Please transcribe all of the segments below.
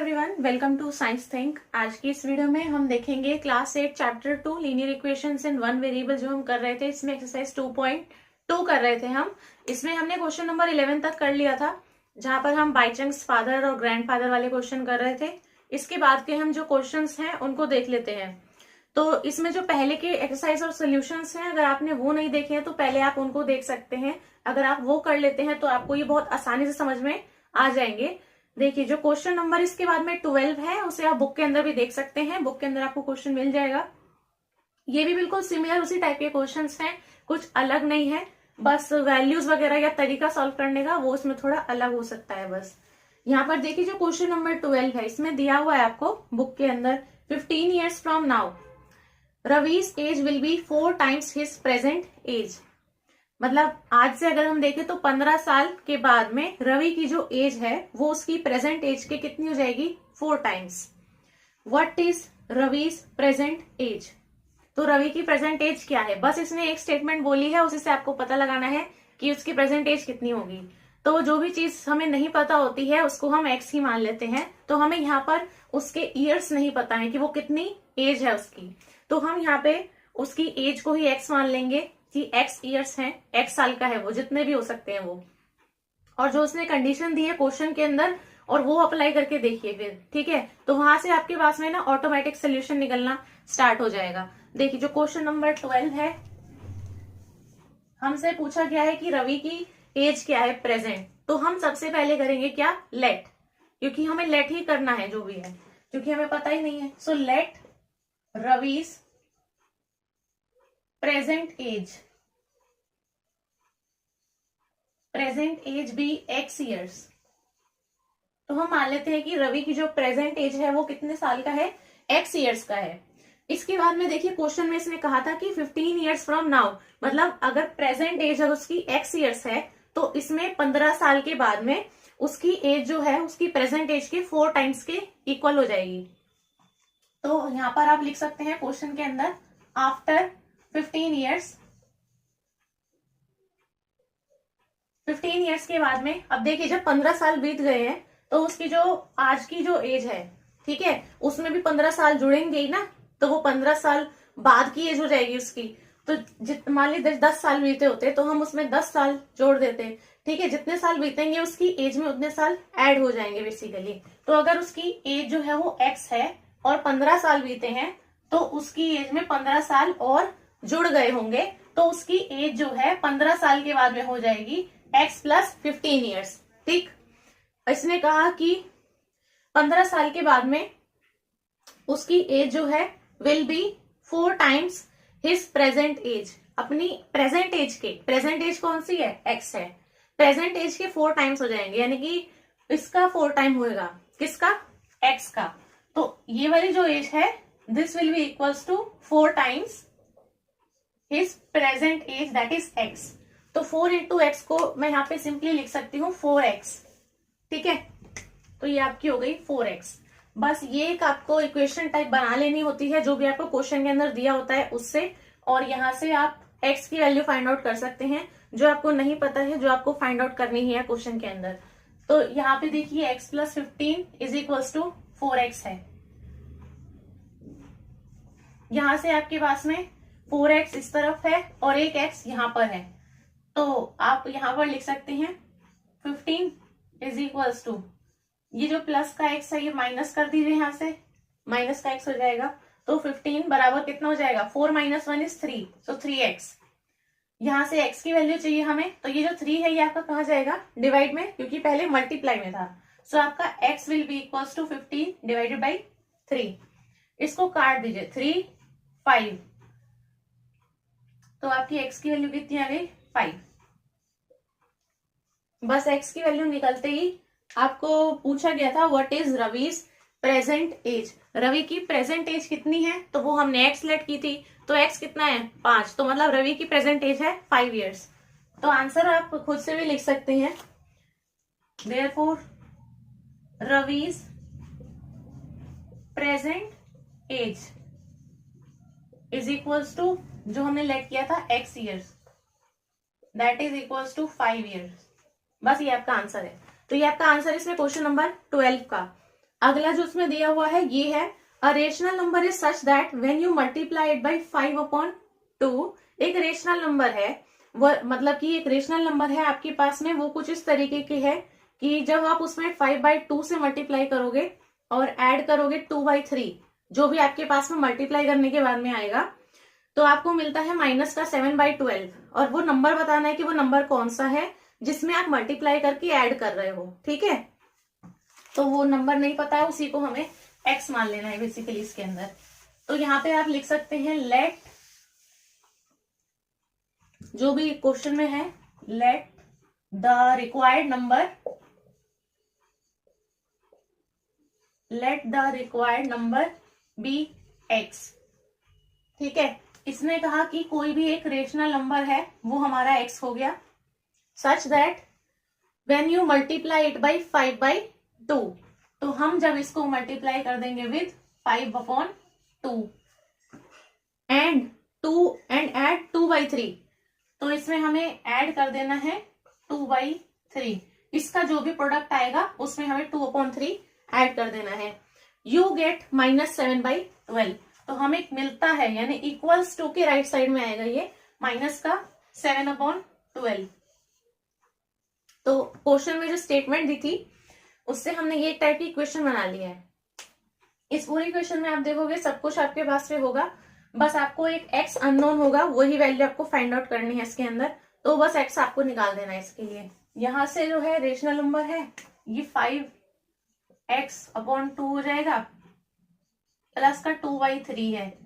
Everyone, welcome to science think. आज की इस वीडियो में हम देखेंगे class 8 chapter 2 linear equations in one variable जो हम कर रहे थे। इसमें एक्सरसाइज 2.2 कर रहे थे हम। इसमें हमने क्वेश्चन नंबर 11 तक कर लिया था, जहां पर हम बाई चांस फादर और ग्रैंडफादर वाले क्वेश्चन कर रहे थे। इसके बाद के हम जो क्वेश्चन हैं उनको देख लेते हैं। तो इसमें जो पहले के एक्सरसाइज और सोल्यूशंस हैं, अगर आपने वो नहीं देखे हैं तो पहले आप उनको देख सकते हैं। अगर आप वो कर लेते हैं तो आपको ये बहुत आसानी से समझ में आ जाएंगे। देखिए, जो क्वेश्चन नंबर इसके बाद में 12 है उसे आप बुक के अंदर भी देख सकते हैं। बुक के अंदर आपको क्वेश्चन मिल जाएगा। ये भी बिल्कुल सिमिलर उसी टाइप के क्वेश्चंस हैं, कुछ अलग नहीं है। बस वैल्यूज वगैरह या तरीका सॉल्व करने का वो इसमें थोड़ा अलग हो सकता है। बस यहाँ पर देखिए, जो क्वेश्चन नंबर 12 है इसमें दिया हुआ है आपको बुक के अंदर, 15 years from now Ravi's age will be 4 times his present age. मतलब आज से अगर हम देखें तो 15 साल के बाद में रवि की जो एज है वो उसकी प्रेजेंट एज के कितनी हो जाएगी, 4 times। What is Ravi's present age? तो रवि की प्रेजेंट एज क्या है? बस इसने एक स्टेटमेंट बोली है, उसी से आपको पता लगाना है कि उसकी प्रेजेंट एज कितनी होगी। तो जो भी चीज हमें नहीं पता होती है उसको हम एक्स ही मान लेते हैं। तो हमें यहाँ पर उसके ईयर्स नहीं पता है कि वो कितनी एज है उसकी, तो हम यहाँ पे उसकी एज को ही एक्स मान लेंगे कि एक्स ईयर्स हैं, एक्स साल का है वो, जितने भी हो सकते हैं वो। और जो उसने कंडीशन दी है क्वेश्चन के अंदर और वो अप्लाई करके देखिए फिर, ठीक है। तो वहां से आपके पास में ना ऑटोमेटिक सोल्यूशन निकलना स्टार्ट हो जाएगा। देखिए, जो क्वेश्चन नंबर 12 है, हमसे पूछा गया है कि रवि की एज क्या है प्रेजेंट। तो हम सबसे पहले करेंगे क्या, लेट, क्योंकि हमें लेट ही करना है जो भी है, क्योंकि हमें पता ही नहीं है। So let Ravi's present age be x years. तो हम मान लेते हैं कि रवि की जो प्रेजेंट एज है वो कितने साल का है, एक्स ईयर्स का है। इसके बाद में देखिए, क्वेश्चन में इसने कहा था कि 15 years फ्रॉम नाउ, मतलब अगर प्रेजेंट एज अगर उसकी एक्स ईयर्स है तो इसमें 15 साल के बाद में उसकी एज जो है उसकी प्रेजेंट एज के 4 times के इक्वल हो जाएगी। तो यहां पर आप लिख सकते हैं क्वेश्चन के अंदर, आफ्टर 15 years के बाद में, अब देखिए जब 15 साल बीत गए हैं तो उसकी जो आज की जो एज है, ठीक है, उसमें भी 15 साल जुड़ेंगे ही ना, तो वो 15 साल बाद की एज हो जाएगी उसकी। तो मान लीजिए 10 साल बीते होते तो हम उसमें 10 साल जोड़ देते, ठीक है। जितने साल बीतेंगे उसकी एज में उतने साल ऐड हो जाएंगे बेसिकली। तो अगर उसकी एज जो है वो एक्स है और 15 साल बीते हैं तो उसकी एज में 15 साल और जुड़ गए होंगे, तो उसकी एज जो है 15 साल के बाद में हो जाएगी x प्लस 15 years, ठीक। इसने कहा कि 15 साल के बाद में उसकी एज जो है will be 4 times his present age. अपनी प्रेजेंट एज के, प्रेजेंट एज कौन सी है, x है, प्रेजेंट एज के 4 times हो जाएंगे, यानी कि इसका 4 टाइम होगा, किसका, x का। तो ये वाली जो एज है this will be equals to 4 times his present age, that is x। तो 4 into x को मैं यहाँ पे सिंपली लिख सकती हूँ 4x, ठीक है। तो ये आपकी हो गई 4x। बस ये एक आपको इक्वेशन टाइप बना लेनी होती है जो भी आपको क्वेश्चन के अंदर दिया होता है उससे, और यहाँ से आप x की वैल्यू फाइंड आउट कर सकते हैं जो आपको नहीं पता है, जो आपको फाइंड आउट करनी ही है क्वेश्चन के अंदर। तो यहाँ पे देखिए x plus 15 is equals to 4x है। यहां से आपके पास में 4x इस तरफ है और एक x यहाँ पर है, तो आप यहां पर लिख सकते हैं 15 इज इक्वल्स टू, ये जो प्लस का x है ये माइनस कर दीजिए, यहां से माइनस का x हो जाएगा। तो 15 बराबर कितना हो जाएगा, 4 - 1 इज 3, सो 3x। यहां से x की वैल्यू चाहिए हमें, तो ये जो 3 है ये आपका कहाँ जाएगा, डिवाइड में, क्योंकि पहले मल्टीप्लाई में था। सो आपका x will be equals to 15 divided by 3। इसको काट दीजिए, 3 5, तो आपकी x की वैल्यू कितनी आ गई, 5। बस x की वैल्यू निकलते ही आपको पूछा गया था what is Ravi's present age. Ravi की प्रेजेंट एज कितनी है, तो वो हमने x लेट की थी, तो x कितना है, 5, तो मतलब रवि की प्रेजेंट एज है 5 years। तो आंसर आप खुद से भी लिख सकते हैं, therefore Ravi's present age is equals to, जो हमने लेट किया था x years, that is equals to 5 years। बस ये आपका आंसर है। तो ये आपका आंसर इसमें क्वेश्चन नंबर 12 का। अगला जो उसमें दिया हुआ है ये है a rational number is such that when you multiply it by 5/2। एक रेशनल नंबर है, वो मतलब कि एक रेशनल नंबर है आपके पास में, वो कुछ इस तरीके की है कि जब आप उसमें 5/2 से मल्टीप्लाई करोगे और ऐड करोगे 2/3, जो भी आपके पास में मल्टीप्लाई करने के बाद में आएगा, तो आपको मिलता है माइनस का 7/12। और वो नंबर बताना है कि वो नंबर कौन सा है जिसमें आप मल्टीप्लाई करके ऐड कर रहे हो। ठीक है, तो वो नंबर नहीं पता है, उसी को हमें एक्स मान लेना है बेसिकली इसके अंदर। तो यहाँ पे आप लिख सकते हैं लेट, जो भी क्वेश्चन में है, let the required number be x. ठीक है, इसने कहा कि कोई भी एक रेशनल नंबर है वो हमारा एक्स हो गया, such that when you multiply it by 5/2, तो हम जब इसको मल्टीप्लाई कर देंगे विद 5/2 एंड एड 2/3, तो इसमें हमें ऐड कर देना है 2/3। इसका जो भी प्रोडक्ट आएगा उसमें हमें 2/3 ऐड कर देना है। यू गेट -7/12, तो हमें मिलता है, यानी इक्वल्स टू के राइट साइड में आएगा ये माइनस का 7/12। तो क्वेश्चन में जो स्टेटमेंट दी थी उससे हमने ये एक टाइप की इक्वेशन बना लिया है। इस पूरी इक्वेशन में आप देखोगे सब कुछ आपके पास में होगा, बस आपको एक एक्स अननोन होगा, वही वैल्यू आपको फाइंड आउट करनी है इसके अंदर। तो बस एक्स आपको निकाल देना है इसके लिए। यहां से जो है रेशनल नंबर है ये 5x/2 हो जाएगा, प्लस का 2/3 है।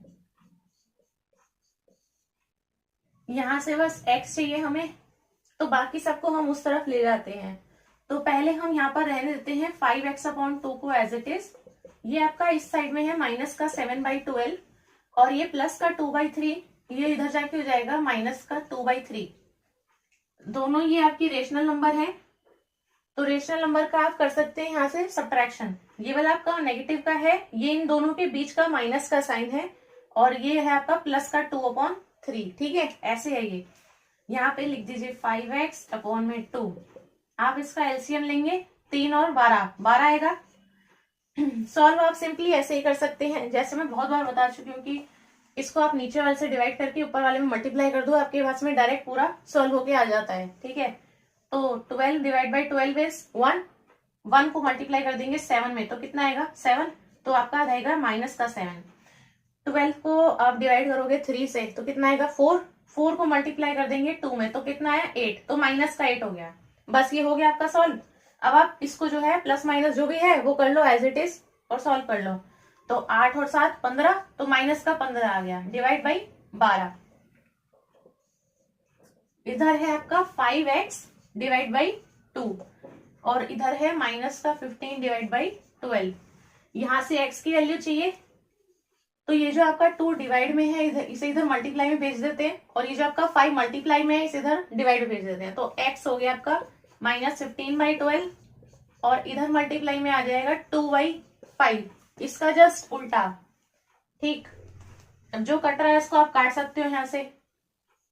यहां से बस x चाहिए हमें, तो बाकी सबको हम उस तरफ ले जाते हैं। तो पहले हम यहाँ पर रहने देते हैं 5x/2 को एज इट इज। ये आपका इस साइड में है माइनस का 7/12 और ये प्लस का 2/3, ये इधर जाके हो जाएगा माइनस का 2/3। दोनों ये आपकी रेशनल नंबर है, तो रेशनल नंबर का आप कर सकते हैं यहाँ से सब्ट्रैक्शन। ये वाला आपका नेगेटिव का है, ये इन दोनों के बीच का माइनस का साइन है, और ये है आपका प्लस का 2/3। ठीक है, ऐसे है ये। यहाँ पे लिख दीजिए 5x/2। आप इसका एलसीएम लेंगे 3 और 12 आएगा। सॉल्व आप सिंपली ऐसे ही कर सकते हैं, जैसे मैं बहुत बार बता चुकी हूँ कि इसको आप नीचे वाले से डिवाइड करके ऊपर वाले में मल्टीप्लाई कर दो, आपके पास में डायरेक्ट पूरा सॉल्व होके आ जाता है। ठीक है, तो 12 डिवाइड बाई 12 इज 1 को मल्टीप्लाई कर देंगे 7 में, तो कितना आएगा 7, तो आपका रहेगा माइनस का 7। 12 को आप डिवाइड करोगे 3 से, तो कितना आएगा 4 को मल्टीप्लाई कर देंगे 2 में, तो कितना आया 8, तो माइनस का 8 हो गया। बस ये हो गया आपका सॉल्व। अब आप इसको जो है प्लस माइनस जो भी है वो कर लो एज इट इज और सॉल्व कर लो। तो 8 और 7 15, तो माइनस का 15 आ गया, डिवाइड बाई 12। इधर है आपका 5x डिवाइड बाई 2 और इधर है माइनस का 15 डिवाइड बाई 12। यहां से x की वैल्यू चाहिए, तो ये जो आपका 2 डिवाइड में है इसे इधर मल्टीप्लाई में भेज देते हैं, और ये जो आपका 5 मल्टीप्लाई में है इसे इधर डिवाइड में भेज देते हैं। तो x हो गया आपका -15/12 और इधर मल्टीप्लाई में आ जाएगा 2/5, इसका जस्ट उल्टा। ठीक, अब जो कट रहा है इसको आप काट सकते हो यहाँ से,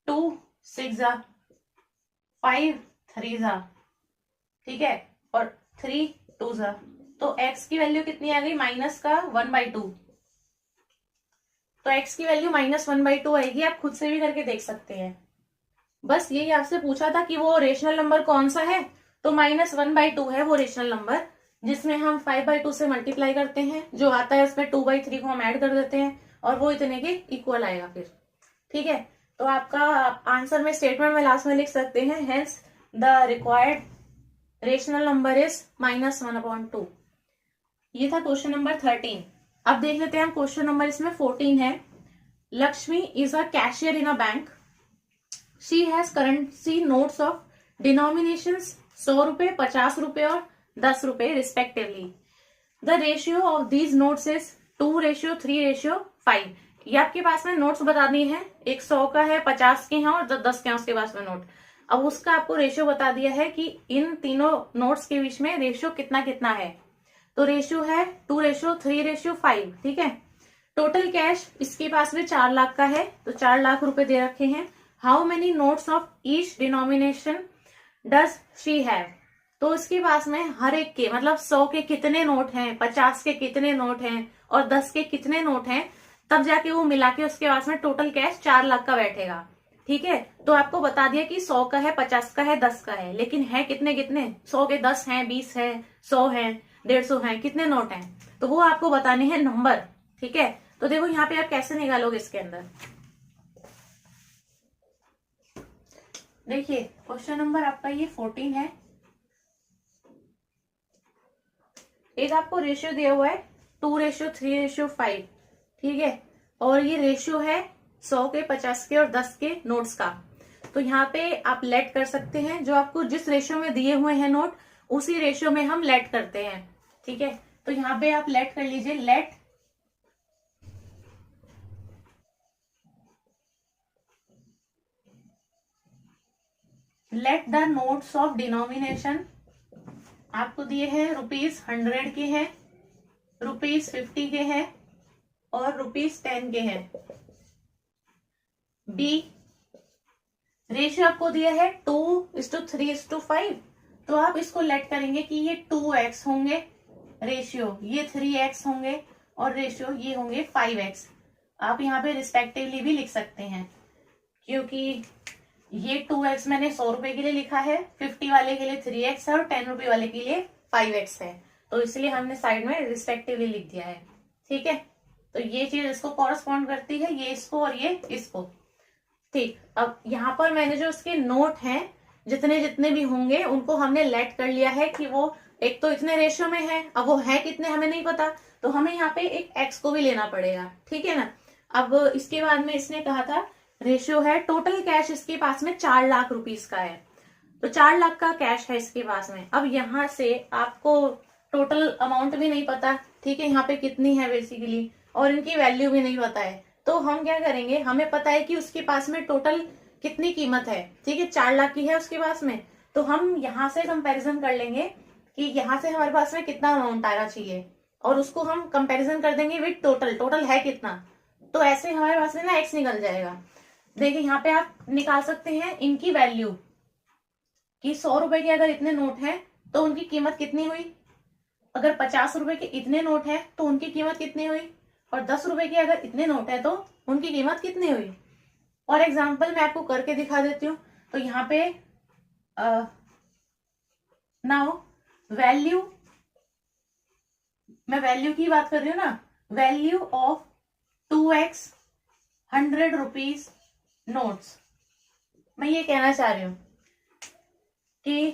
2 6 5 3 ठीक है, और 3 2 तो x की वैल्यू कितनी आ गई माइनस का 1/2। तो x की वैल्यू -1/2 आएगी, आप खुद से भी करके देख सकते हैं। बस यही आपसे पूछा था कि वो रेशनल नंबर कौन सा है, तो -1/2 है वो रेशनल नंबर, जिसमें हम 5/2 से मल्टीप्लाई करते हैं, जो आता है उसमें 2/3 को हम ऐड कर देते हैं और वो इतने के इक्वल आएगा फिर। ठीक है, तो आपका आंसर में स्टेटमेंट में लास्ट में लिख सकते हैं hence the required rational number is -1/2। ये था क्वेश्चन नंबर 13। अब देख लेते हैं हम क्वेश्चन नंबर इसमें 14 है। Lakshmi is a cashier in a bank. She has currency notes of denominations 100 रुपए, 50 रुपए और 10 रुपए respectively. The ratio of these notes is 2:3:5। ये आपके पास में नोट्स बता दिए हैं, एक 100 का है, 50 के हैं और 10 के हैं उसके पास में नोट। अब उसका आपको रेशियो बता दिया है कि इन तीनों नोट्स के बीच में रेशियो कितना कितना है। तो रेशियो है 2:3:5। ठीक है, टोटल कैश इसके पास में 4 लाख का है, तो 4 लाख रुपए दे रखे हैं। How many notes of each denomination does she have. तो इसके पास में हर एक के मतलब 100 के कितने नोट हैं, 50 के कितने नोट हैं और 10 के कितने नोट हैं, तब जाके वो मिला के उसके पास में टोटल कैश 4 लाख का बैठेगा। ठीक है, तो आपको बता दिया कि 100 का है, 50 का है, 10 का है, लेकिन है कितने कितने, 100 के 10 हैं, 20 है, 100 है, 150 है, कितने नोट हैं, तो वो आपको बताने हैं नंबर। ठीक है, तो देखो यहाँ पे आप कैसे निकालोगे इसके अंदर। देखिए क्वेश्चन नंबर आपका ये 14 है। एक आपको रेशियो दिया हुआ है 2:3:5। ठीक है, और ये रेशियो है 100 के, 50 के और 10 के नोट्स का। तो यहाँ पे आप लेट कर सकते हैं, जो आपको जिस रेशियो में दिए हुए हैं नोट उसी रेशियो में हम लेट करते हैं। ठीक है, तो यहाँ पे आप लेट कर लीजिए, let the notes of denomination आपको दिए हैं ₹100 के हैं, ₹50 के हैं और ₹10 के हैं। बी रेशियो आपको दिया है 2:3:5, तो आप इसको लेट करेंगे कि ये 2x होंगे रेशियो, ये 3x होंगे और रेशियो ये होंगे 5x। आप यहाँ पे रिस्पेक्टिवली भी लिख सकते हैं, क्योंकि ये 2x मैंने 100 रुपए के लिए लिखा है, 50 वाले के लिए 3x है और 10 रुपए वाले के लिए 5x है, तो इसलिए हमने साइड में रिस्पेक्टिवली लिख दिया है। ठीक है, तो ये चीज इसको कॉरस्पॉन्ड करती है, ये इसको और ये इसको। ठीक, अब यहाँ पर मैंने जो उसके नोट हैं जितने जितने भी होंगे उनको हमने लेट कर लिया है कि वो एक तो इतने रेशियो में है, अब वो है कितने हमें नहीं पता, तो हमें यहाँ पे एक x को भी लेना पड़ेगा। ठीक है ना, अब इसके बाद में इसने कहा था रेशियो है, टोटल कैश इसके पास में 4 लाख रुपीस का है, तो 4 लाख का कैश है इसके पास में। अब यहाँ से आपको टोटल अमाउंट भी नहीं पता, ठीक है, यहाँ पे कितनी है बेसिकली, और इनकी वैल्यू भी नहीं पता है, तो हम क्या करेंगे, हमें पता है कि उसके पास में टोटल कितनी कीमत है। ठीक है, 4 लाख की है उसके पास में, तो हम यहाँ से कंपैरिजन कर लेंगे कि यहाँ से हमारे पास में कितना अमाउंट आना चाहिए और उसको हम कंपैरिजन कर देंगे विद टोटल है कितना, तो ऐसे हमारे पास में ना x निकल जाएगा। देखिए यहाँ पे आप निकाल सकते हैं इनकी वैल्यू कि 100 रुपए के अगर इतने नोट हैं तो उनकी कीमत कितनी हुई, अगर 50 रुपए के इतने नोट हैं तो उनकी कीमत कितनी हुई, और 10 रुपए के अगर इतने नोट है तो उनकी कीमत कितनी हुई। और एग्जाम्पल मैं आपको करके दिखा देती हूँ। तो यहाँ पे नाउ वैल्यू, मैं वैल्यू की बात कर रही हूँ ना, value of 2x 100 rupees notes, मैं ये कहना चाह रही हूँ कि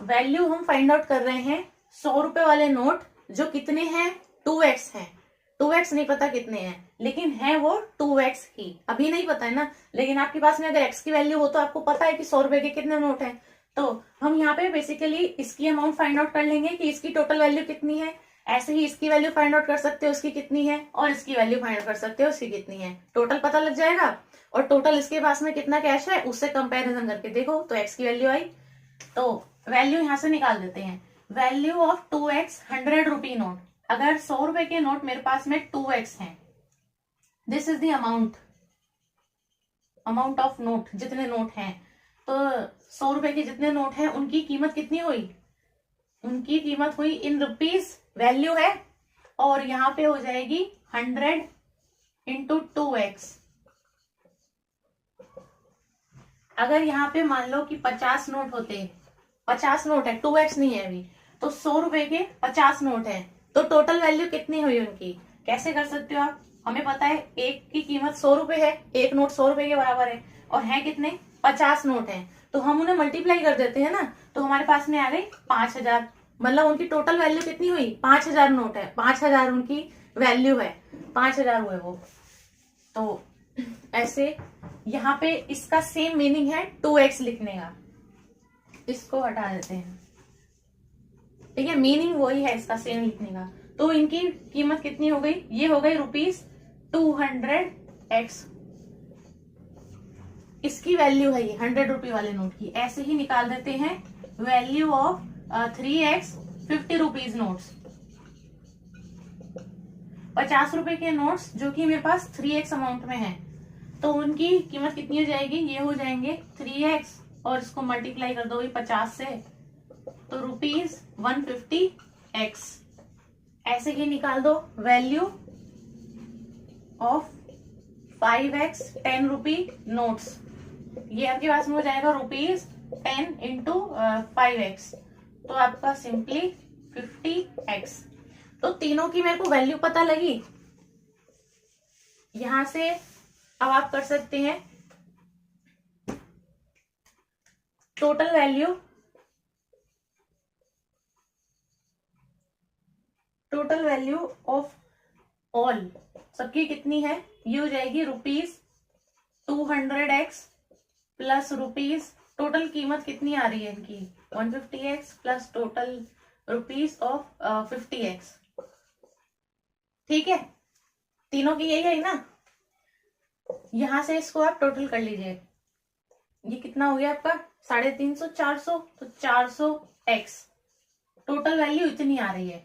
वैल्यू हम फाइंड आउट कर रहे हैं 100 रुपए वाले नोट जो कितने हैं, 2x हैं, 2x नहीं पता कितने हैं, लेकिन है वो 2x ही, अभी नहीं पता है ना, लेकिन आपके पास में अगर x की वैल्यू हो तो आपको पता है कि 100 रुपए के कितने नोट हैं, तो हम यहाँ पे बेसिकली इसकी अमाउंट फाइंड आउट कर लेंगे कि इसकी टोटल वैल्यू कितनी है, ऐसे ही इसकी वैल्यू फाइंड आउट कर सकते हो उसकी कितनी है, और इसकी वैल्यू फाइंड आउट कर सकते हो उसकी कितनी है, टोटल पता लग जाएगा, और टोटल इसके पास में कितना कैश है उससे कंपेरिजन करके देखो तो x की वैल्यू आई, तो वैल्यू यहाँ से निकाल देते हैं। Value of 2x 100 rupee note, अगर 100 रुपए के नोट मेरे पास में 2x हैं, this is the amount of note, जितने नोट हैं, तो 100 रुपए के जितने नोट हैं उनकी कीमत कितनी हुई, उनकी कीमत हुई इन रुपीज, वैल्यू है, और यहाँ पे हो जाएगी 100 इंटू 2x। अगर यहाँ पे मान लो कि 50 नोट होते, 50 नोट है, 2x नहीं है अभी, तो 100 रुपए के 50 नोट है, तो टोटल वैल्यू कितनी हुई उनकी, कैसे कर सकते हो आप, हमें पता है एक की कीमत 100 रुपए है, एक नोट 100 रुपए के बराबर है, और है कितने 50 नोट हैं, तो हम उन्हें मल्टीप्लाई कर देते हैं ना, तो हमारे पास में आ गई 5000, मतलब उनकी टोटल वैल्यू कितनी हुई, 5000 नोट है, 5000 उनकी वैल्यू है, 5000 हुए वो। तो ऐसे यहाँ पे इसका सेम मीनिंग है 2x लिखने का, इसको हटा देते हैं, ठीक है, मीनिंग वही है इसका सेम लिखने का। तो इनकी कीमत कितनी हो गई, ये हो गई ₹200x, इसकी वैल्यू है ये 100 रुपए वाले नोट की, ऐसे ही निकाल देते हैं value of 3x 50 rupees notes, 50 रुपए के नोट्स जो कि मेरे पास 3x अमाउंट में है, तो उनकी कीमत कितनी हो जाएगी, ये हो जाएंगे 3x, और इसको मल्टीप्लाई कर दो 50 से, तो ₹150x। ऐसे ही निकाल दो value of 5x 10 rupee notes. ये आपके पास में हो जाएगा ₹10 इंटू 5x, तो आपका सिंपली 50x। तो तीनों की मेरे को वैल्यू पता लगी। यहां से अब आप कर सकते हैं टोटल वैल्यू ऑफ ऑल सबकी कितनी है, ये हो जाएगी ₹200x प्लस टोटल कीमत कितनी आ रही है इनकी 150x plus total rupees of 50x। ठीक है, तीनों की यही है ना। यहां से इसको आप टोटल कर लीजिए, ये कितना हो गया आपका 350 400, तो 400x टोटल वैल्यू इतनी आ रही है।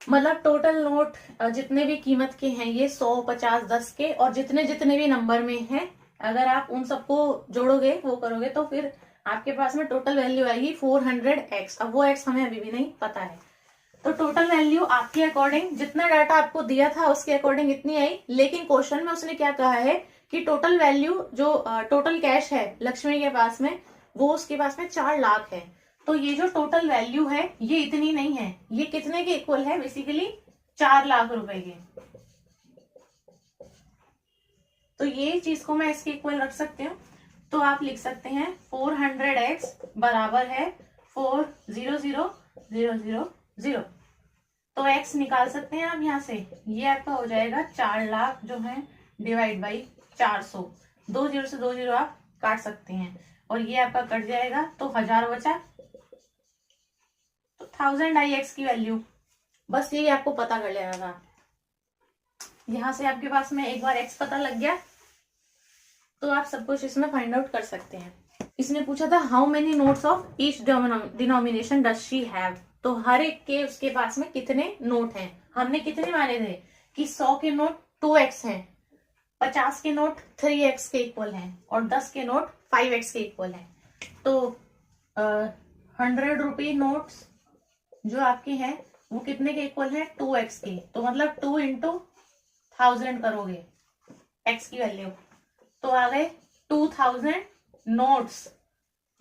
मतलब टोटल नोट जितने भी कीमत के हैं ये 100 50 10 के, और जितने जितने भी नंबर में हैं अगर आप उन सबको जोड़ोगे वो करोगे तो फिर आपके पास में टोटल वैल्यू आएगी 400x। अब वो x हमें अभी भी नहीं पता है, तो टोटल वैल्यू आपके अकॉर्डिंग जितना डाटा आपको दिया था उसके अकॉर्डिंग इतनी आई। लेकिन क्वेश्चन में उसने क्या कहा है कि टोटल वैल्यू जो टोटल कैश है लक्ष्मी के पास में वो उसके पास में 4 लाख है। तो ये जो टोटल वैल्यू है ये इतनी नहीं है, ये कितने के इक्वल है, बेसिकली 4 लाख रुपए के। तो ये चीज को मैं इसके इक्वल रख सकती हूँ, तो आप लिख सकते हैं 400x बराबर है 400000। तो x निकाल सकते हैं आप यहाँ से, ये आपका हो जाएगा 4 लाख जो है डिवाइड बाई 400। 2 0 से 2 0 आप काट सकते हैं और ये आपका कट जाएगा तो 1000 बचा, तो 1000 आई एक्स की वैल्यू। बस यही आपको पता कर लेना था। यहां से आपके पास में एक बार x पता लग गया तो आप सब कुछ इसमें फाइंड आउट कर सकते हैं। इसने पूछा था how many notes of each denomination does she have, तो हर एक के उसके पास में कितने नोट हैं। हमने कितने माने थे कि 100 के नोट 2x हैं, 50 के नोट 3x के इक्वल हैं और 10 के नोट 5x के इक्वल हैं। तो 100 रुपी नोट्स जो आपके हैं वो कितने के इक्वल है 2x के, तो मतलब 2 इंटू 1000 करोगे x की वैल्यू तो आ गए 2000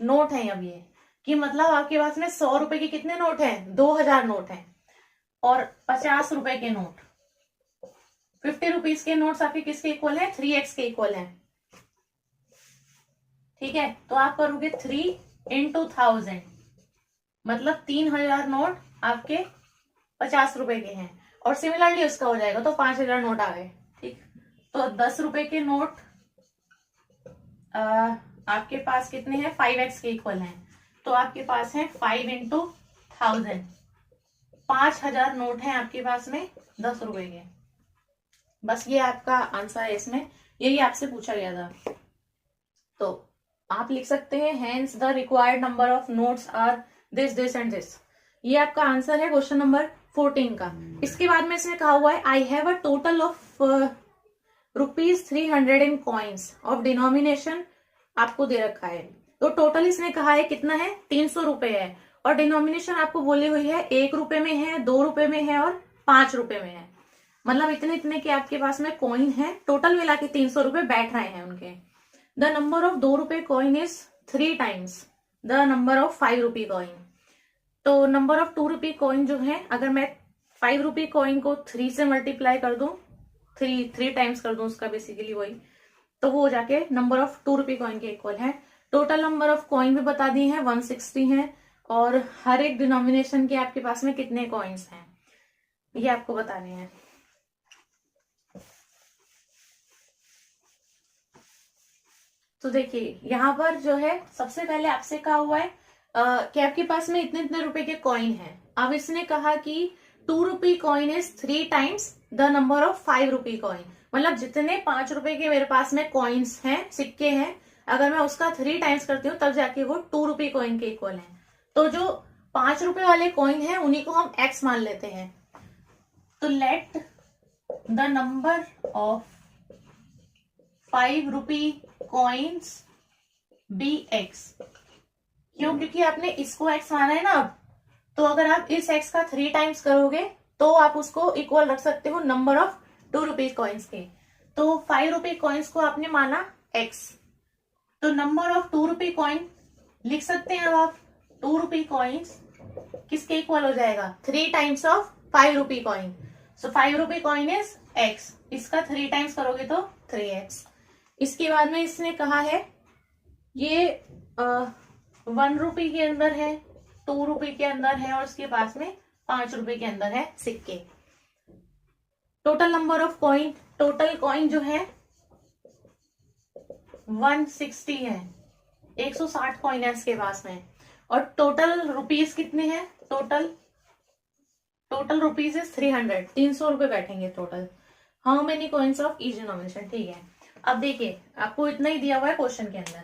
नोट है। अब ये कि मतलब आपके पास में 100 रुपए के कितने नोट हैं, 2000 नोट हैं, और 50 रुपए के नोट 50 रुपीज के नोट्स आपके किसके इक्वल है 3x के इक्वल है। ठीक है, तो आप करोगे 3 इंटू 1000 मतलब 3000 नोट आपके 50 रुपए के हैं, और सिमिलरली उसका हो जाएगा तो 5000 नोट आ गए। ठीक, तो 10 रुपए के नोट आपके पास कितने हैं 5x के इक्वल हैं, तो आपके पास है 5 इंटू 1000 5000 नोट हैं आपके पास में 10 रुपए के। बस ये आपका आंसर है, इसमें यही आपसे पूछा गया था। तो आप लिख सकते हैं hence the required number of notes are this and this. ये आपका आंसर है क्वेश्चन नंबर 14 का। इसके बाद में इसमें कहा हुआ है I have a total of ₹300 in coins of denomination आपको दे रखा है। तो टोटल इसने कहा है कितना है 300 रुपए है, और डिनोमिनेशन आपको बोली हुई है 1 रुपए में है, 2 रुपए में है और 5 रुपए में है। मतलब इतने इतने के आपके पास में कॉइन है, टोटल मिला के 300 रुपए बैठ रहे हैं उनके। द नंबर ऑफ 2 रुपए coin is 3 times the number of 5 rupee coin. तो नंबर ऑफ 2 रुपी कॉइन जो है, अगर मैं 5 रुपी कॉइन को 3 से मल्टीप्लाई कर दूं, 3 टाइम्स कर दूं उसका बेसिकली वही, तो वो हो जाके नंबर ऑफ 2 रुपी कॉइन के इक्वल है। टोटल नंबर ऑफ कॉइन भी बता दी है 160 है, और हर एक डिनोमिनेशन के आपके पास में कितने कॉइन्स हैं ये आपको बताने हैं। तो देखिए यहाँ पर जो है सबसे पहले आपसे कहा हुआ है कि आपके पास में इतने इतने रुपए के कॉइन हैं। अब इसने कहा कि 2 rupee coin is 3 times the number of 5 rupee coin, मतलब जितने 5 रुपए के मेरे पास में कॉइन्स हैं, सिक्के हैं, अगर मैं उसका 3 टाइम्स करती हूँ तब जाके वो 2 रुपी कॉइन के इक्वल है। तो जो 5 रुपए वाले कॉइन है उन्हीं को हम x मान लेते हैं। तो let the number of 5 rupee coins be x। क्यों? क्योंकि आपने इसको x माना है ना अब, तो अगर आप इस x का 3 टाइम्स करोगे तो आप उसको इक्वल रख सकते हो नंबर ऑफ 2 रुपीज कॉइन्स के। तो 5 रुपी कॉइन्स को आपने माना x, तो नंबर ऑफ 2 रुपी कॉइन लिख सकते हैं अब आप। 2 रुपी कॉइन्स किसके इक्वल हो जाएगा? 3 times of 5 rupee coin. So 5 rupee coin is x, इसका 3 टाइम्स करोगे तो 3x। इसके बाद में इसने कहा है ये 1 रुपी के अंदर है, 2 रुपी के अंदर है और इसके पास में 5 रुपए के अंदर है सिक्के। Total number of coin, total coin जो है 160 है, 160 कॉइन है इसके पास में। और टोटल रुपीज कितने हैं? टोटल रुपीज इज 300, 300 रुपए बैठेंगे total. How many coins of each denomination? ठीक है, अब देखिए आपको इतना ही दिया हुआ है क्वेश्चन के अंदर।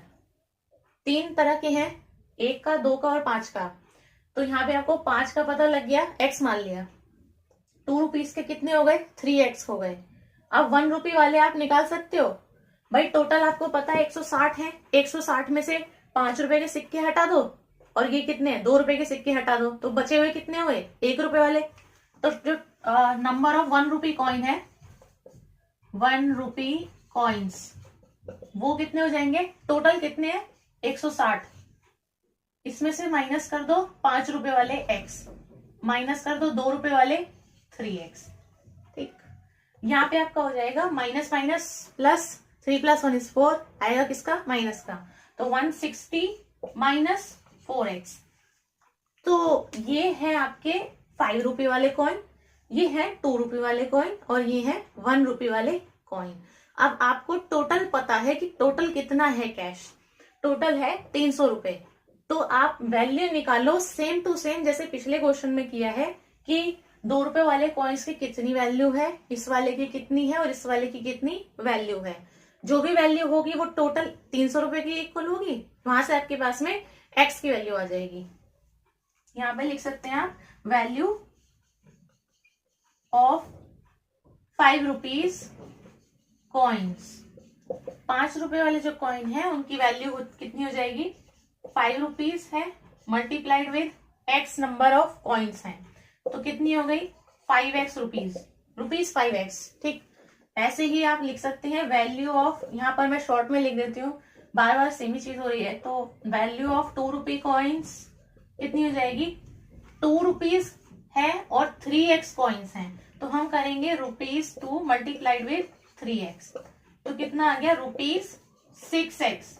3 तरह के हैं, 1 का, 2 का और 5 का। तो यहाँ पे आपको 5 का पता लग गया, x मान लिया। 2 रुपीज के कितने हो गए? 3x हो गए। अब 1 रुपी वाले आप निकाल सकते हो भाई। टोटल आपको पता है 160 है, 160 में से 5 रुपए के सिक्के हटा दो और ये कितने हैं? 2 रुपए के सिक्के हटा दो, तो बचे हुए कितने हुए? 1 रुपए वाले। तो जो नंबर ऑफ 1 रुपी कॉइन है, 1 रुपी कॉइन्स, वो कितने हो जाएंगे? टोटल कितने हैं? 160। इसमें से माइनस कर दो 5 रुपए वाले x, माइनस कर दो 2 रुपए वाले 3x। ठीक, यहाँ पे आपका हो जाएगा माइनस माइनस प्लस, 3 + 1 = 4 आएगा किसका? माइनस का। तो 160 माइनस 4x। तो ये है आपके 5 रुपए वाले कॉइन, ये है 2 रुपए वाले कॉइन और ये है 1 रुपए वाले कॉइन। अब आपको टोटल पता है कि टोटल कितना है कैश। टोटल है 300 रुपए। तो आप वैल्यू निकालो सेम टू सेम जैसे पिछले क्वेश्चन में किया है कि 2 रुपए वाले कॉइन्स की कितनी वैल्यू है, इस वाले की कितनी है और इस वाले की कितनी वैल्यू है। जो भी वैल्यू होगी वो टोटल 300 रुपए की इक्वल होगी, वहां से आपके पास में x की वैल्यू आ जाएगी। यहां पे लिख सकते हैं आप वैल्यू ऑफ 5 रुपीज कॉइन्स। 5 रुपए वाले जो कॉइन है उनकी वैल्यू कितनी हो जाएगी? 5 रुपीज है multiplied with x number of coins हैं, तो कितनी हो गई? 5x rupees 5x। ठीक, ऐसे ही आप लिख सकते हैं वैल्यू ऑफ, यहाँ पर मैं शॉर्ट में लिख देती हूँ, बार बार सेम ही चीज हो रही है। तो वैल्यू ऑफ 2 रुपी कॉइन्स कितनी हो जाएगी? 2 रुपीज है और 3x कॉइन्स हैं, तो हम करेंगे ₹2 मल्टीप्लाइड विद 3x, तो कितना आ गया? ₹6x।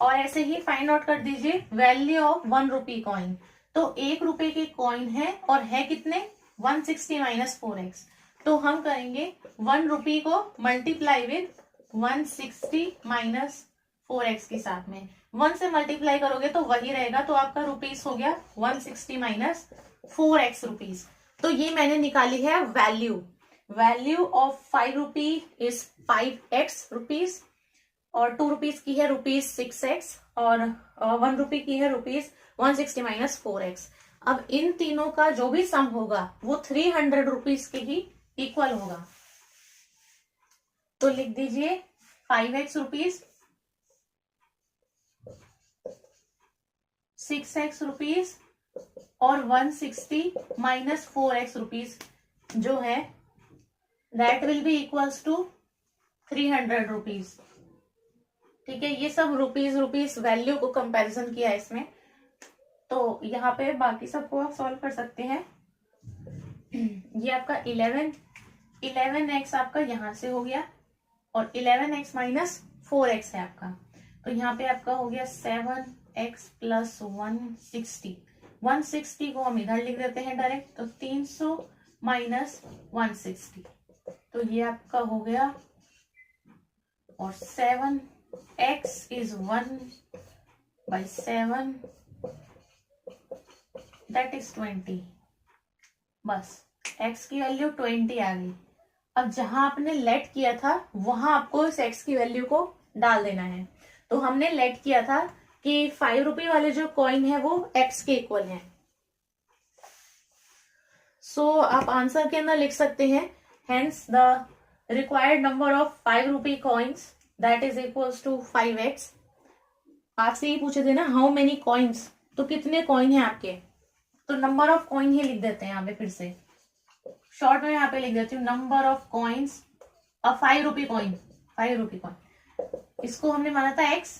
और ऐसे ही फाइंड आउट कर दीजिए वैल्यू ऑफ 1 रुपी कॉइन। तो 1 रुपए के कॉइन है और है कितने? 160 माइनस 4x। तो हम करेंगे 1 रुपी को मल्टीप्लाई विद 160 माइनस 4x के साथ में। 1 से मल्टीप्लाई करोगे तो वही रहेगा, तो आपका रुपीज हो गया 160 माइनस 4x रुपीज। तो ये मैंने निकाली है value of 5 rupee is 5x rupees और 2 रुपीज की है ₹6x और 1 रुपी की है ₹160 माइनस 4x। अब इन तीनों का जो भी सम होगा वो 300 रुपीज के ही इक्वल होगा। तो लिख दीजिए 5x रुपीज, 6x रुपीज और 160 माइनस 4x रुपीज जो है that will be equals to 300 rupees. ठीक है, ये सब रुपीज वैल्यू को कंपैरिजन किया है इसमें। तो यहाँ पे बाकी सबको आप सॉल्व कर सकते हैं। ये आपका 11x आपका यहां से हो गया और 11x माइनस 4x है आपका, तो यहाँ पे आपका हो गया 7x प्लस 160। 160 को हम इधर लिख देते हैं डायरेक्ट, तो 300 माइनस 160, तो ये आपका हो गया। और 7x is 1/7 that is 20। बस x की वैल्यू 20 आ गई। अब जहां आपने लेट किया था वहां आपको इस x की वैल्यू को डाल देना है। तो हमने लेट किया था कि 5 रुपए वाले जो कॉइन है वो x के इक्वल है। सो आप आंसर के अंदर लिख सकते हैं hence the required number of 5 rupee coins that is equals to 5x। आपसे ये पूछे थे ना हाउ मेनी कॉइन्स, तो कितने कॉइन है आपके, तो नंबर ऑफ कॉइन ही लिख देते हैं यहाँ पे। फिर से शॉर्ट में यहाँ पे लिख देती हूँ नंबर ऑफ कॉइन्स। अब 5 रुपी कॉइन, 5 रुपी कॉइन, इसको हमने माना था एक्स,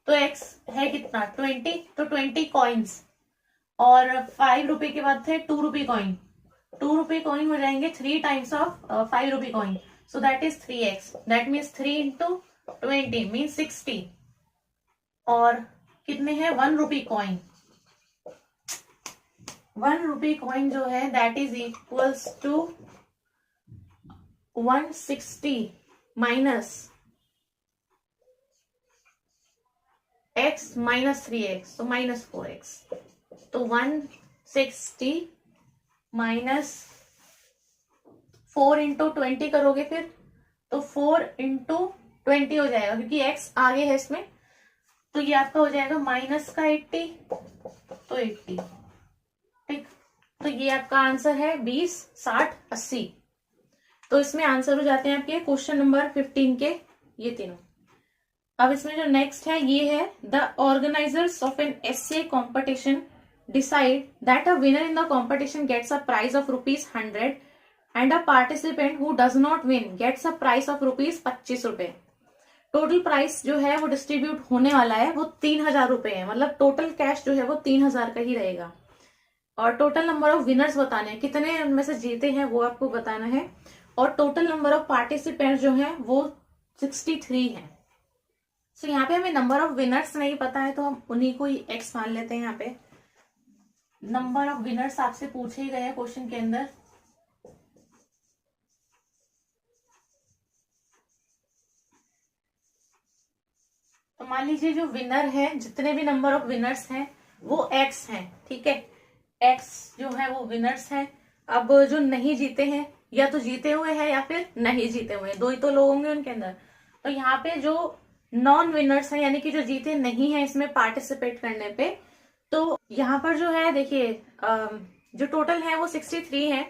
तो एक्स है कितना 20, तो 20 कॉइन्स। और 5 रुपए के बाद थे 2 रुपी कॉइन, 2 रुपी कॉइन हो जाएंगे 3 times of 5 rupee coin, so that is 3x, that means 3 into 20 means 60। और कितने हैं 1 रुपी कॉइन, 1 रुपी कॉइन जो है that is equals to 160 minus x minus 3x, तो माइनस 4x, तो 160 माइनस 4 इंटू 20 करोगे फिर, तो 4 इंटू 20 हो जाएगा, क्योंकि x आगे है इसमें, तो ये आपका हो जाएगा माइनस का 80, तो 80, ठीक। तो ये आपका आंसर है 20, 60, 80। तो इसमें आंसर हो जाते हैं आपके क्वेश्चन नंबर 15 के ये तीनों। अब इसमें जो नेक्स्ट है ये है the organizers of an essay competition decide that a winner in the competition gets a prize of ₹100 and a participant who does not win gets a price of ₹25। Total price जो है वो distribute होने वाला है वो 3000 रुपए है, मतलब टोटल कैश जो है वो 3000 का ही रहेगा। और टोटल नंबर ऑफ विनर्स बताने हैं, कितने उनमें से जीते हैं वो आपको बताना है। और टोटल नंबर ऑफ पार्टिसिपेंट्स जो है वो 63 है। सो यहाँ पे हमें नंबर ऑफ विनर्स नहीं पता है, तो हम उन्हीं को ही एक्स मान लेते हैं। यहाँ पे नंबर ऑफ विनर्स आपसे पूछे ही गए हैं क्वेश्चन के अंदर। तो मान लीजिए जो विनर है, जितने भी नंबर ऑफ विनर्स हैं वो एक्स हैं, ठीक है। एक्स जो है वो विनर्स हैं। अब जो नहीं जीते हैं, या तो जीते हुए हैं या फिर नहीं जीते हुए हैं, दो ही तो लोग होंगे उनके अंदर। तो यहाँ पे जो नॉन विनर्स हैं, यानी कि जो जीते नहीं हैं इसमें पार्टिसिपेट करने पे, तो यहाँ पर जो है देखिए जो टोटल है वो 63 है।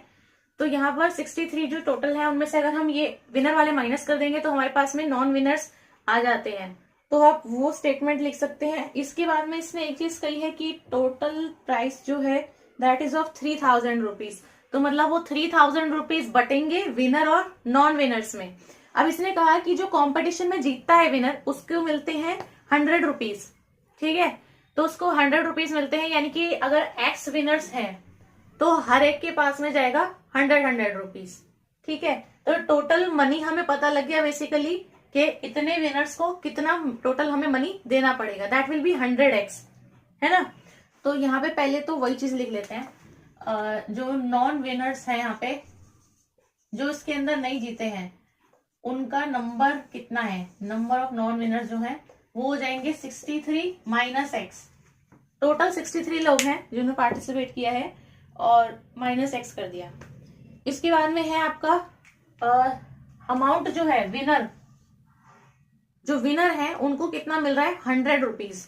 तो यहाँ पर 63 जो टोटल है उनमें से अगर हम ये विनर वाले माइनस कर देंगे तो हमारे पास में नॉन विनर्स आ जाते हैं। तो आप वो स्टेटमेंट लिख सकते हैं। इसके बाद में इसने एक चीज कही है कि टोटल प्राइस जो है दैट इज ऑफ 3000 रुपीज। तो मतलब वो 3000 रुपीज बटेंगे विनर और नॉन विनर्स में। अब इसने कहा कि जो कंपटीशन में जीतता है विनर, उसको मिलते हैं 100 रुपीज, ठीक है। तो उसको 100 रुपीज मिलते हैं, यानी कि अगर एक्स विनर्स हैं तो हर एक के पास में जाएगा 100 रुपीज, ठीक है। तो टोटल मनी हमें पता लग गया बेसिकली कि इतने विनर्स को कितना टोटल हमें मनी देना पड़ेगा, दैट विल बी 100x, है ना। तो यहाँ पे पहले तो वही चीज लिख लेते हैं। जो नॉन विनर्स है यहाँ पे, जो इसके अंदर नहीं जीते हैं, उनका नंबर कितना है, नंबर ऑफ नॉन विनर्स जो है वो हो जाएंगे 63 माइनस एक्स। टोटल 63 लोग हैं जिन्होंने पार्टिसिपेट किया है और माइनस एक्स कर दिया। इसके बाद में है आपका अमाउंट जो है विनर, जो विनर है उनको कितना मिल रहा है 100 रुपीज।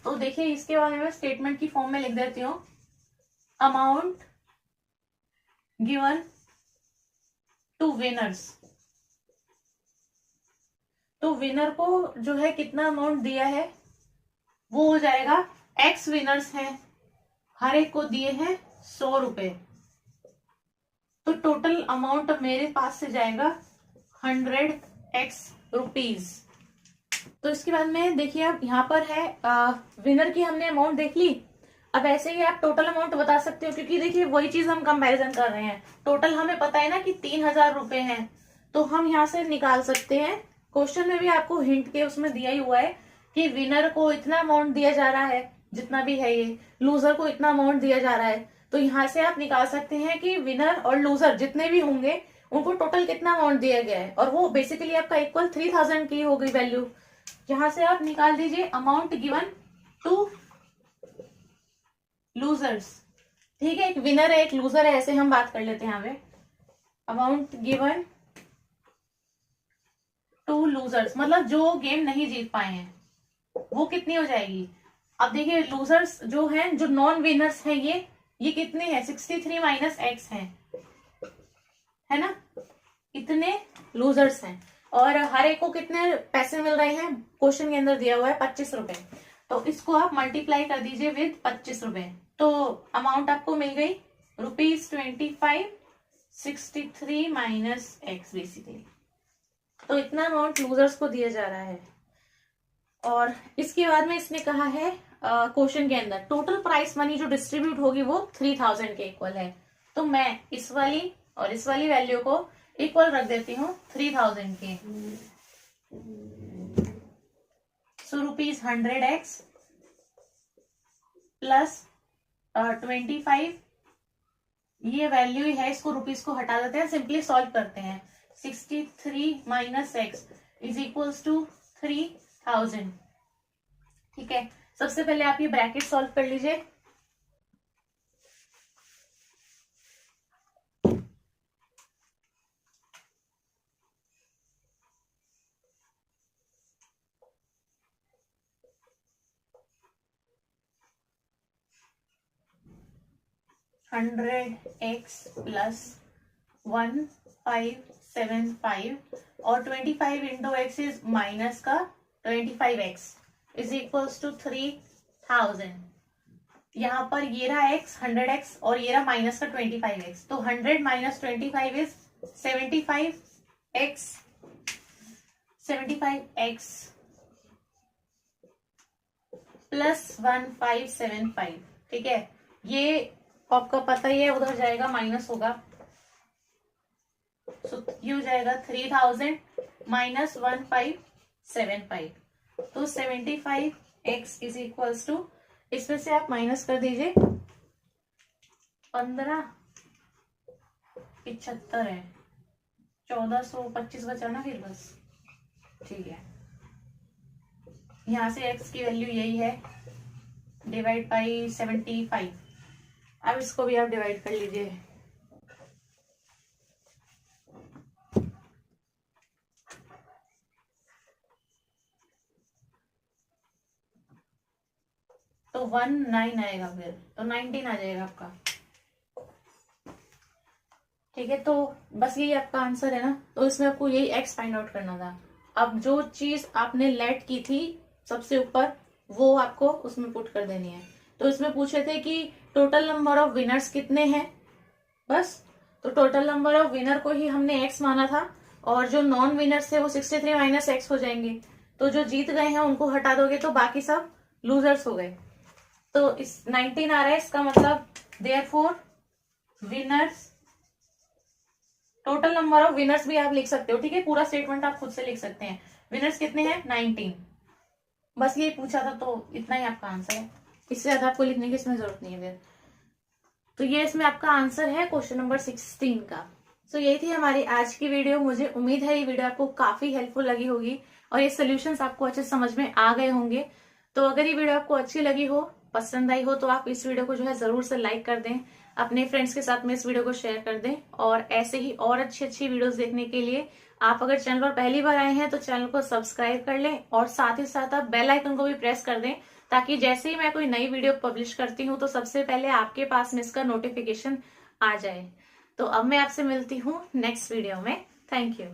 तो देखिए इसके बारे में स्टेटमेंट की फॉर्म में लिख देती हूँ। अमाउंट गिवन टू विनर्स, तो विनर को जो है कितना अमाउंट दिया है वो हो जाएगा, एक्स विनर्स हैं, हर एक को दिए हैं 100 रुपए। तो टोटल अमाउंट मेरे पास से जाएगा 100x रुपीज। तो इसके बाद में देखिए आप यहाँ पर है विनर की हमने अमाउंट देख ली। अब ऐसे ही आप टोटल अमाउंट बता सकते हो, क्योंकि देखिए वही चीज हम कंपैरिजन कर रहे हैं। टोटल हमें पता है ना कि 3000 रुपए हैं, तो हम यहाँ से निकाल सकते हैं। क्वेश्चन में भी आपको हिंट के उसमें दिया ही हुआ है कि विनर को इतना अमाउंट दिया जा रहा है, जितना भी है ये, लूजर को इतना अमाउंट दिया जा रहा है। तो यहाँ से आप निकाल सकते हैं कि विनर और लूजर जितने भी होंगे उनको टोटल कितना अमाउंट दिया गया है, और वो बेसिकली आपका इक्वल 3000 की हो गई वैल्यू। यहां से आप निकाल दीजिए अमाउंट गिवन टू लूजर्स, ठीक है। एक विनर है एक लूजर है, ऐसे हम बात कर लेते हैं यहाँ पे। अमाउंट गिवन टू लूजर्स मतलब जो गेम नहीं जीत पाए हैं, वो कितनी हो जाएगी। अब देखिए लूजर्स जो हैं, जो नॉन विनर्स हैं, ये कितने हैं 63 माइनस एक्स है ना, इतने लूजर्स हैं। और हर एक को कितने पैसे मिल रहे हैं, क्वेश्चन के अंदर दिया हुआ है 25 रुपए। तो इसको आप मल्टीप्लाई कर दीजिए विद 25 रुपए, तो अमाउंट आपको मिल गई ₹2563 माइनस एक्स बेसिकली। तो इतना अमाउंट लूजर्स को दिया जा रहा है। और इसके बाद में इसने कहा है क्वेश्चन के अंदर टोटल प्राइस मनी जो डिस्ट्रीब्यूट होगी वो 3000 के इक्वल है। तो मैं इस वाली और इस वाली वैल्यू को इक्वल रख देती हूँ 3000 के। सो ₹100x प्लस 25, ये वैल्यू है, इसको रुपीज को हटा देते हैं, सिंपली सॉल्व करते हैं। 63 minus x is equals to 3000। ठीक है, सबसे पहले आप ये ब्रैकेट सॉल्व कर लीजिए। $100x प्लस 1575 और 25 इंटू एक्स इज माइनस का 25x इज इक्वल्स टू 3000। यहाँ पर ये रहा x 100x और ये रहा माइनस का 25x, तो 100 माइनस 25 इज 75x प्लस 1575। ठीक है, ये आपका पता ही है, उधर जाएगा माइनस होगा, सो ये हो जाएगा 3000 माइनस 1575, तो 75x इज इक्वल्स टू, इसमें से आप माइनस कर दीजिए 1575 है, 1425 बचा ना फिर बस। ठीक है, यहां से x की वैल्यू यही है, डिवाइड बाई 75। अब इसको भी आप डिवाइड कर लीजिए। तो 19 आएगा, फिर तो 19 आ जाएगा आपका। ठीक है, तो बस यही आपका आंसर है ना। तो इसमें आपको यही एक्स फाइंड आउट करना था। अब जो चीज आपने लेट की थी सबसे ऊपर, वो आपको उसमें पुट कर देनी है। तो इसमें पूछे थे कि टोटल नंबर ऑफ विनर्स कितने हैं, बस। तो टोटल नंबर ऑफ विनर को ही हमने एक्स माना था, और जो नॉन विनर्स थे वो 63 माइनस एक्स हो जाएंगे। तो जो जीत गए हैं उनको हटा दोगे तो बाकी सब लूजर्स हो गए। तो इस 19 आ रहा है, इसका मतलब therefore winners, total number of winners भी आप लिख सकते हो। ठीक है, पूरा स्टेटमेंट आप खुद से लिख सकते हैं। विनर्स कितने हैं, 19। बस ये पूछा था, तो इतना ही आपका आंसर है, इससे ज्यादा आपको लिखने की इसमें जरूरत नहीं है फिर। तो ये इसमें आपका आंसर है क्वेश्चन नंबर 16 का। सो यही थी हमारी आज की वीडियो। मुझे उम्मीद है ये वीडियो आपको काफी हेल्पफुल लगी होगी और ये सोल्यूशंस आपको अच्छे समझ में आ गए होंगे। तो अगर ये वीडियो आपको अच्छी लगी हो, पसंद आई हो, तो आप इस वीडियो को जो है जरूर से लाइक कर दें, अपने फ्रेंड्स के साथ में इस वीडियो को शेयर कर दें। और ऐसे ही और अच्छी अच्छी वीडियोस देखने के लिए आप अगर चैनल पर पहली बार आए हैं तो चैनल को सब्सक्राइब कर लें, और साथ ही साथ आप बेल आइकन को भी प्रेस कर दें, ताकि जैसे ही मैं कोई नई वीडियो पब्लिश करती हूँ तो सबसे पहले आपके पास में इसका नोटिफिकेशन आ जाए। तो अब मैं आपसे मिलती हूँ नेक्स्ट वीडियो में। Thank you.